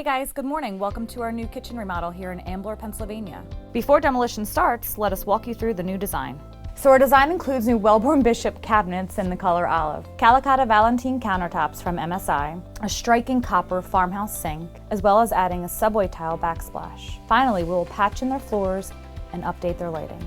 guys, good morning. Welcome to our new kitchen remodel here in Ambler, Pennsylvania. Before demolition starts, let us walk you through the new design. So our design includes new Wellborn Bishop cabinets in the color olive, Calicotta Valentine countertops from MSI, a striking copper farmhouse sink, as well as adding a subway tile backsplash. Finally, we will patch in their floors and update their lighting.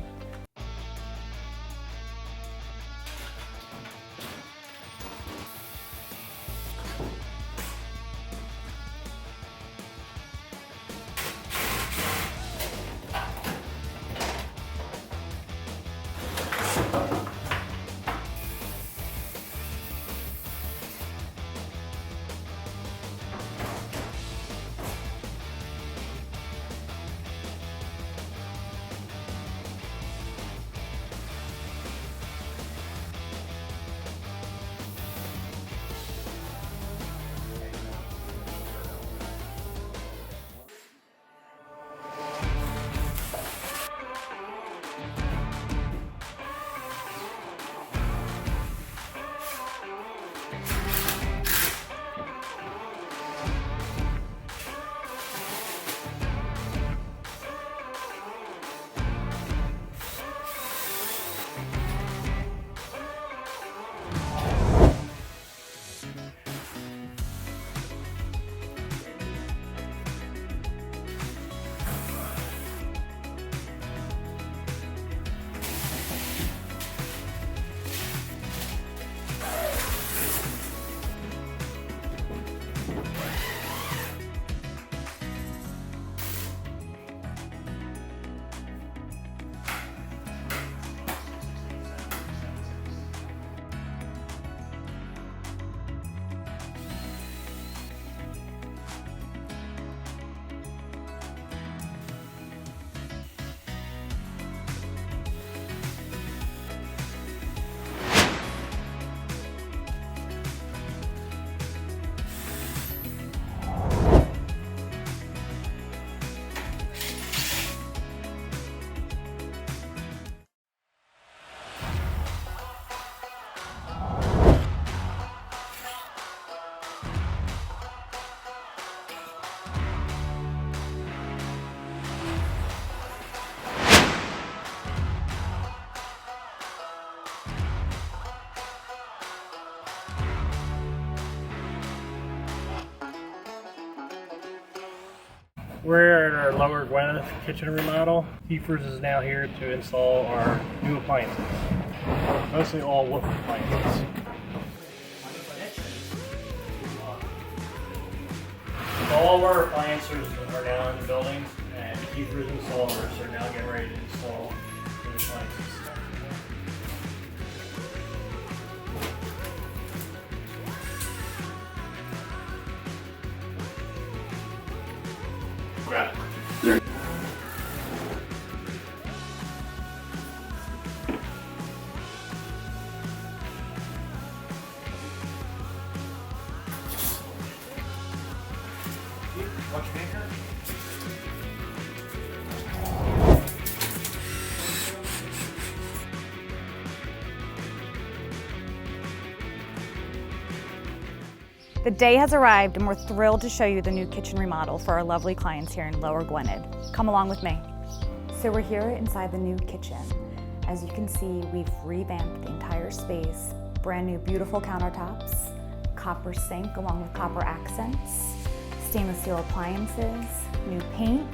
We're at our lower Gwynedd kitchen remodel. Keepers is now here to install our new appliances. Mostly all wood appliances. So all of our appliances are now in the building, and Keepers installers are now getting ready to install the appliances. Grab it. Watchmaker. The day has arrived and we're thrilled to show you the new kitchen remodel for our lovely clients here in Lower Gwynedd. Come along with me. So we're here inside the new kitchen. As you can see, we've revamped the entire space. Brand new beautiful countertops, copper sink along with copper accents, stainless steel appliances, new paint,